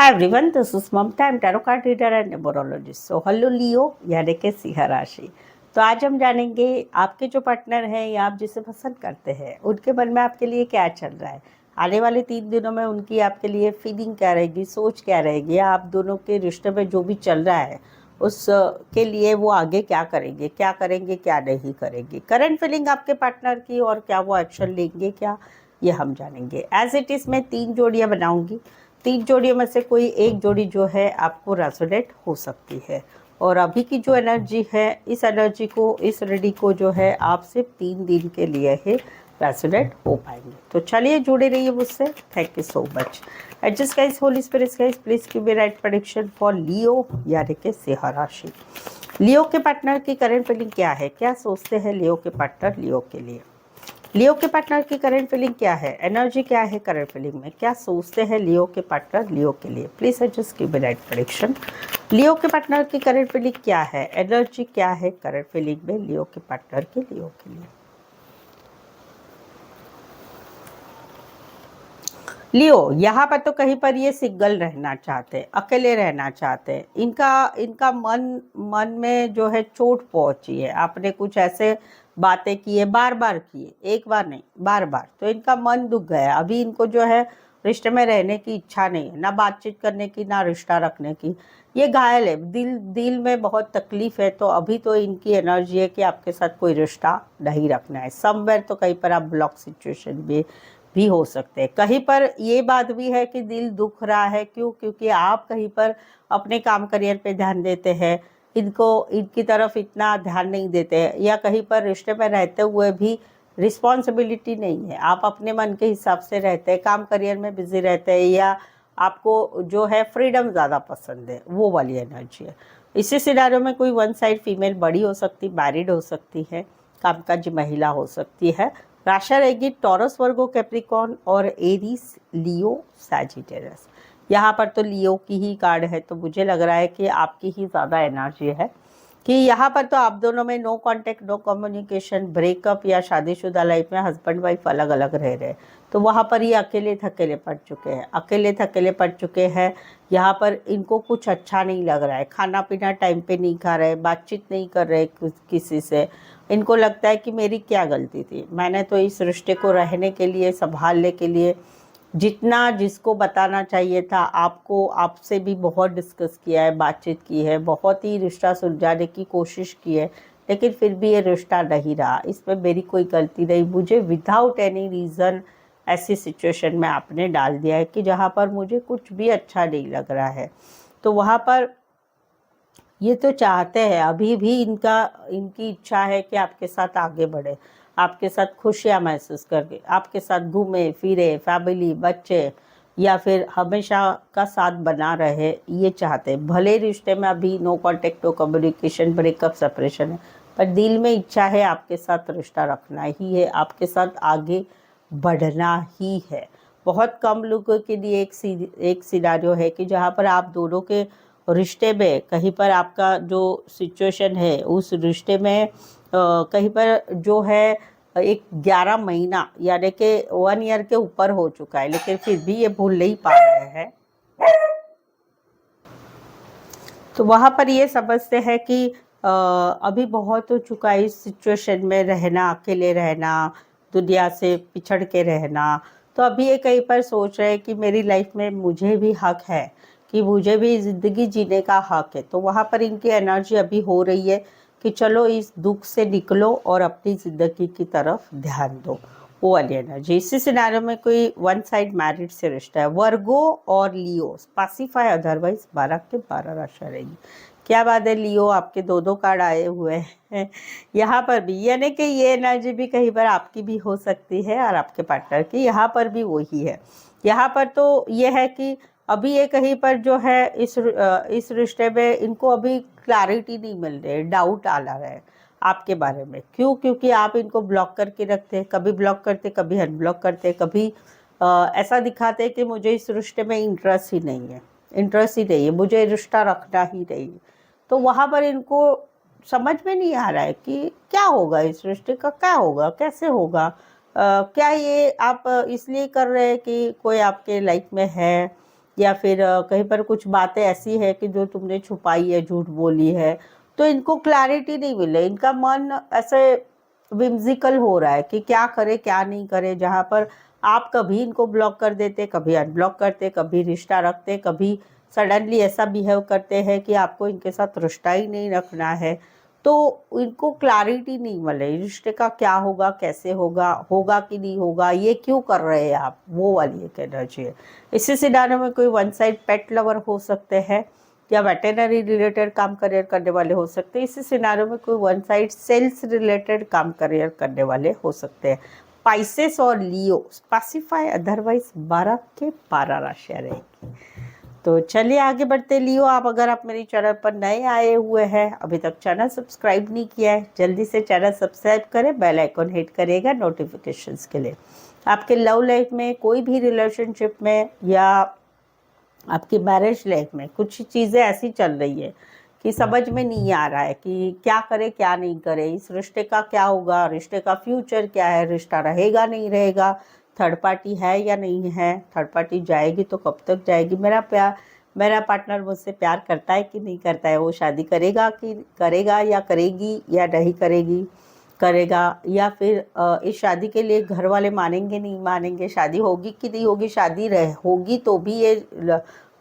Hi everyone, this is Mamta. I'm tarot card reader and numerologist. So hello Leo यानी कि सिंह राशि। तो आज हम जानेंगे आपके जो पार्टनर हैं या आप जिसे पसंद करते हैं उनके मन में आपके लिए क्या चल रहा है, आने वाले 3 दिनों में उनकी आपके लिए फीलिंग क्या रहेगी, सोच क्या रहेगी, या आप दोनों के रिश्ते में जो भी चल रहा है उस के लिए वो आगे क्या करेंगे क्या नहीं करेंगे, करंट फीलिंग आपके पार्टनर की और क्या वो एक्शन लेंगे क्या, ये हम जानेंगे। एज इट इज़ मैं 3 जोड़ियाँ बनाऊंगी। 3 जोड़ियों में से कोई एक जोड़ी जो है आपको रेजोनेट हो सकती है, और अभी की जो एनर्जी है इस एनर्जी को, इस रेडी को जो है आप सिर्फ 3 दिन के लिए ही रेजोनेट हो पाएंगे। तो चलिए जुड़े रहिए मुझसे। Thank you so much. Adjust guys, holy spirits guys, please give me right prediction for Leo यानी कि सिंह राशि। लियो के पार्टनर की करंट फीलिंग क्या है, क्या सोचते हैं लियो के पार्टनर लियो के लिए। लियो के पार्टनर की करंट फीलिंग क्या है, एनर्जी क्या है करंट फीलिंग में, क्या सोचते हैं लियो के पार्टनर लियो के लिए। Please just give me right prediction. Leo के पार्टनर की करंट फीलिंग क्या है, एनर्जी क्या है करंट फीलिंग में लियो के पार्टनर के लियो के लिए। लियो यहाँ पर तो कहीं पर ये सिंगल रहना चाहते हैं, अकेले रहना चाहते हैं। इनका मन में जो है चोट पहुंची है, आपने कुछ ऐसे बातें की है, बार बार किए, एक बार नहीं बार बार, तो इनका मन दुख गया। अभी इनको जो है रिश्ते में रहने की इच्छा नहीं है, ना बातचीत करने की ना रिश्ता रखने की। ये घायल है, दिल में बहुत तकलीफ है। तो अभी तो इनकी एनर्जी है कि आपके साथ कोई रिश्ता नहीं रखना है। समवेयर तो कहीं पर आप ब्लॉक सिचुएशन भी हो सकते हैं। कहीं पर ये बात भी है कि दिल दुख रहा है, क्यों, क्योंकि आप कहीं पर अपने काम करियर पे ध्यान देते हैं, इनकी तरफ इतना ध्यान नहीं देते हैं, या कहीं पर रिश्ते में रहते हुए भी रिस्पॉन्सिबिलिटी नहीं है, आप अपने मन के हिसाब से रहते हैं, काम करियर में बिजी रहते हैं, या आपको जो है फ्रीडम ज़्यादा पसंद है, वो वाली एनर्जी है। इसी सिनारियो में कोई वन साइड फीमेल बड़ी हो सकती, मैरिड हो सकती है, कामकाजी महिला हो सकती है। राशि रहेगी टॉरस, वर्गो, कैप्रिकॉर्न और एरीज, लियो, सैजिटेरियस। यहाँ पर तो लियो की ही कार्ड है, तो मुझे लग रहा है कि आपकी ही ज़्यादा एनर्जी है कि यहाँ पर तो आप दोनों में no contact, no communication, breakup, या शादीशुदा लाइफ में हस्बैंड वाइफ अलग अलग रह रहे हैं। तो वहाँ पर ये अकेले थकेले पड़ चुके हैं, यहाँ पर इनको कुछ अच्छा नहीं लग रहा है, खाना पीना टाइम पे नहीं खा रहे, बातचीत नहीं कर रहे किसी से। इनको लगता है कि मेरी क्या गलती थी, मैंने तो इस रिश्ते को रहने के लिए, संभालने के लिए जितना जिसको बताना चाहिए था आपको, आपसे भी बहुत डिस्कस किया है, बातचीत की है, बहुत ही रिश्ता सुलझाने की कोशिश की है, लेकिन फिर भी ये रिश्ता नहीं रहा। इसमें मेरी कोई गलती नहीं, मुझे विदाउट एनी रीज़न ऐसी सिचुएशन में आपने डाल दिया है कि जहाँ पर मुझे कुछ भी अच्छा नहीं लग रहा है। तो वहाँ पर ये तो चाहते हैं, अभी भी इनकी इच्छा है कि आपके साथ आगे बढ़े, आपके साथ खुशियाँ महसूस करके, आपके साथ घूमे फिरे, फैमिली, बच्चे, या फिर हमेशा का साथ बना रहे, ये चाहते हैं। भले रिश्ते में अभी no contact, no communication, breakup, separation है, पर दिल में इच्छा है आपके साथ रिश्ता रखना ही है, आपके साथ आगे बढ़ना ही है। बहुत कम लोगों के लिए एक सिनारियो है कि जहाँ पर आप दोनों के रिश्ते में कहीं पर आपका जो सिचुएशन है उस रिश्ते में कहीं पर जो है एक 11 महीना यानी कि 1 ईयर के ऊपर हो चुका है, लेकिन फिर भी ये भूल नहीं पा रहे हैं। तो वहाँ पर ये समझते हैं कि अभी बहुत हो चुका है इस सिचुएशन में रहना, अकेले रहना, दुनिया से पिछड़ के रहना। तो अभी ये कहीं पर सोच रहे हैं कि मेरी लाइफ में मुझे भी हक है, कि मुझे भी ज़िंदगी जीने का हक है। तो वहाँ पर इनकी एनर्जी अभी हो रही है कि चलो इस दुख से निकलो और अपनी ज़िंदगी की तरफ ध्यान दो, वो वाली एनर्जी। इसी सिनारियो में कोई वन साइड मैरिड से रिश्ता है, वर्गो और लियो, स्पेसिफाई अदरवाइज 12 के 12 राशि रहेगी। क्या बात है लियो, आपके दो कार्ड आए हुए हैं यहाँ पर भी, यानी कि ये एनर्जी भी कहीं पर आपकी भी हो सकती है और आपके पार्टनर की, यहाँ पर भी वही है। यहाँ पर तो ये है कि अभी ये कहीं पर जो है इस रिश्ते में इनको अभी क्लैरिटी नहीं मिल रही है, डाउट आ रहा है आपके बारे में। क्यों? क्योंकि आप इनको ब्लॉक करके रखते हैं, कभी ब्लॉक करते, कभी अनब्लॉक करते, कभी ऐसा दिखाते हैं कि मुझे इस रिश्ते में इंटरेस्ट ही नहीं है, मुझे रिश्ता रखना ही नहीं है। तो वहाँ पर इनको समझ में नहीं आ रहा है कि क्या होगा, इस रिश्ते का क्या होगा, कैसे होगा। क्या ये आप इसलिए कर रहे हैं कि कोई आपके लाइफ में है, या फिर कहीं पर कुछ बातें ऐसी है कि जो तुमने छुपाई है, झूठ बोली है, तो इनको क्लैरिटी नहीं मिले। इनका मन ऐसे विम्सिकल हो रहा है कि क्या करे क्या नहीं करे, जहाँ पर आप कभी इनको ब्लॉक कर देते, कभी अनब्लॉक करते, कभी रिश्ता रखते, कभी सडनली ऐसा बिहेव करते हैं कि आपको इनके साथ रिश्ता ही नहीं रखना है। तो इनको क्लैरिटी नहीं मिले रिश्ते का, क्या होगा, कैसे होगा, होगा कि नहीं होगा, ये क्यों कर रहे हैं आप, वो वाली एक एनर्जी है। इसी सिनारियो में कोई वन साइड पेट लवर हो सकते हैं या वेटेनरी रिलेटेड काम करियर करने वाले हो सकते हैं। इसी सिनारियो में कोई वन साइड सेल्स रिलेटेड काम करियर करने वाले हो सकते हैं। पाइसेस और लियो स्पेसिफाई, अदरवाइज 12 के 12 राशियाँ रहेगी। तो चलिए आगे बढ़ते। लियो, आप अगर आप मेरी चैनल पर नए आए हुए हैं, अभी तक चैनल सब्सक्राइब नहीं किया है, जल्दी से चैनल सब्सक्राइब करें, बेल आइकन हिट करिएगा नोटिफिकेशंस के लिए। आपके लव लाइफ में, कोई भी रिलेशनशिप में या आपकी मैरिज लाइफ में कुछ चीज़ें ऐसी चल रही है कि समझ में नहीं आ रहा है कि क्या करे क्या नहीं करे, इस रिश्ते का क्या होगा, रिश्ते का फ्यूचर क्या है, रिश्ता रहेगा नहीं रहेगा, थर्ड पार्टी है या नहीं है, थर्ड पार्टी जाएगी तो कब तक जाएगी, मेरा पार्टनर मुझसे प्यार करता है कि नहीं करता है, वो शादी करेगा कि करेगा या करेगी या नहीं करेगा, या फिर इस शादी के लिए घर वाले मानेंगे नहीं मानेंगे, शादी होगी कि नहीं होगी, शादी होगी तो भी ये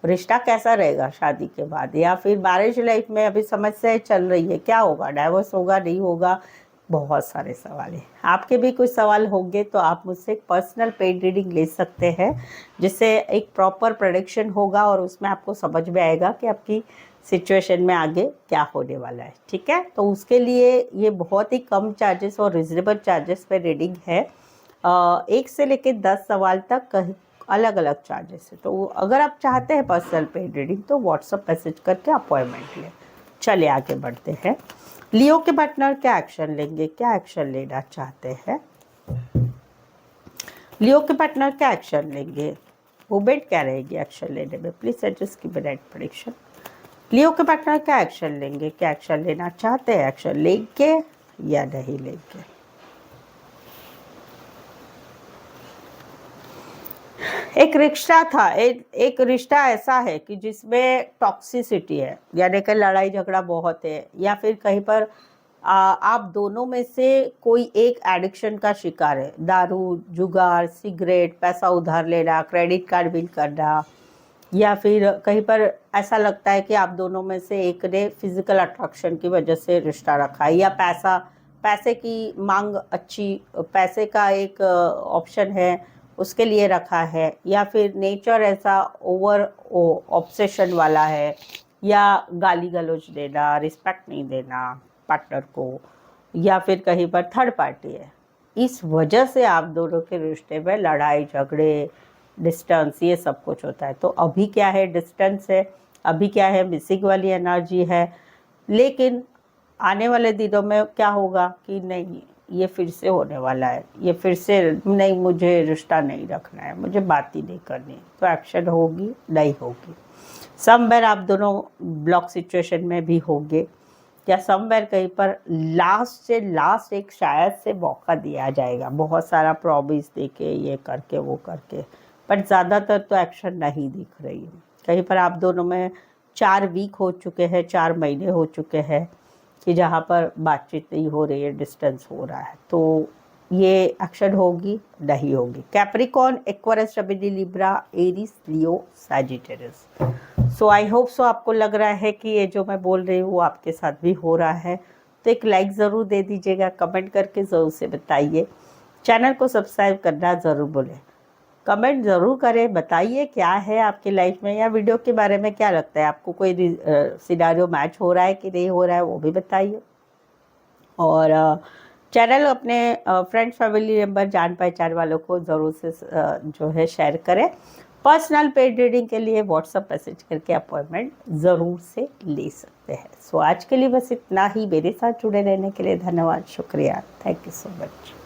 रिश्ता कैसा रहेगा शादी के बाद, या फिर मैरिज लाइफ में अभी समस्याएं चल रही है, क्या होगा, डाइवोर्स होगा नहीं होगा, बहुत सारे सवाल हैं। आपके भी कुछ सवाल होंगे तो आप मुझसे एक पर्सनल पेड रीडिंग ले सकते हैं, जिससे एक प्रॉपर प्रेडिक्शन होगा और उसमें आपको समझ में आएगा कि आपकी सिचुएशन में आगे क्या होने वाला है। ठीक है, तो उसके लिए ये बहुत ही कम चार्जेस और रिजनेबल चार्जेस पे रीडिंग है। 1 से लेकर 10 सवाल तक अलग अलग चार्जेस है। तो अगर आप चाहते हैं पर्सनल पेड रीडिंग तो व्हाट्सअप मैसेज करके अपॉइंटमेंट लें। चलिए आगे बढ़ते हैं। लियो के पार्टनर क्या एक्शन लेंगे, क्या एक्शन लेना चाहते हैं? लियो के पार्टनर क्या एक्शन लेंगे, मूवमेंट क्या रहेगी एक्शन लेने में? Please suggest keep right prediction. Leo के पार्टनर क्या एक्शन लेंगे, क्या एक्शन लेना चाहते हैं, एक्शन लेंगे या नहीं लेंगे? एक रिश्ता था, एक रिश्ता ऐसा है कि जिसमें टॉक्सिसिटी है, यानी कि लड़ाई झगड़ा बहुत है, या फिर कहीं पर आप दोनों में से कोई एक एडिक्शन का शिकार है, दारू, जुगार, सिगरेट, पैसा उधार लेना, क्रेडिट कार्ड बिल करना, या फिर कहीं पर ऐसा लगता है कि आप दोनों में से एक ने फिजिकल अट्रैक्शन की वजह से रिश्ता रखा है, या पैसे की मांग अच्छी, पैसे का एक ऑप्शन है उसके लिए रखा है, या फिर नेचर ऐसा ओवर ऑब्सेशन वाला है, या गाली गलौज देना, रिस्पेक्ट नहीं देना पार्टनर को, या फिर कहीं पर थर्ड पार्टी है। इस वजह से आप दोनों के रिश्ते में लड़ाई झगड़े, डिस्टेंस, ये सब कुछ होता है। तो अभी क्या है, डिस्टेंस है, अभी क्या है, मिसिंग वाली एनर्जी है। लेकिन आने वाले दिनों में क्या होगा कि नहीं, ये फिर से होने वाला है, ये फिर से नहीं, मुझे रिश्ता नहीं रखना है, मुझे बात ही नहीं करनी, तो एक्शन होगी नहीं होगी। समवेयर आप दोनों ब्लॉक सिचुएशन में भी होंगे, या समवेयर कहीं पर लास्ट से लास्ट एक शायद से मौका दिया जाएगा, बहुत सारा प्रॉमिस देके, ये करके वो करके, पर ज़्यादातर तो एक्शन नहीं दिख रही है। कहीं पर आप दोनों में 4 वीक हो चुके हैं, 4 महीने हो चुके हैं कि जहाँ पर बातचीत नहीं हो रही है, डिस्टेंस हो रहा है, तो ये एक्शन होगी नहीं होगी। Capricorn, Aquarius, Gemini, Libra, Aries, Leo, Sagittarius. So I hope so आपको लग रहा है कि ये जो मैं बोल रही हूँ वो आपके साथ भी हो रहा है। तो एक लाइक ज़रूर दे दीजिएगा, कमेंट करके ज़रूर से बताइए, चैनल को सब्सक्राइब करना ज़रूर बोलें, कमेंट ज़रूर करें, बताइए क्या है आपकी लाइफ में, या वीडियो के बारे में क्या लगता है आपको, कोई सिनेरियो मैच हो रहा है कि नहीं हो रहा है वो भी बताइए। और चैनल अपने फ्रेंड्स, फैमिली मेम्बर, जान पहचान वालों को ज़रूर से जो है शेयर करें। पर्सनल पेड रीडिंग के लिए व्हाट्सअप मैसेज करके अपॉइंटमेंट ज़रूर से ले सकते हैं। सो आज के लिए बस इतना ही। मेरे साथ जुड़े रहने के लिए धन्यवाद, शुक्रिया, थैंक यू सो मच।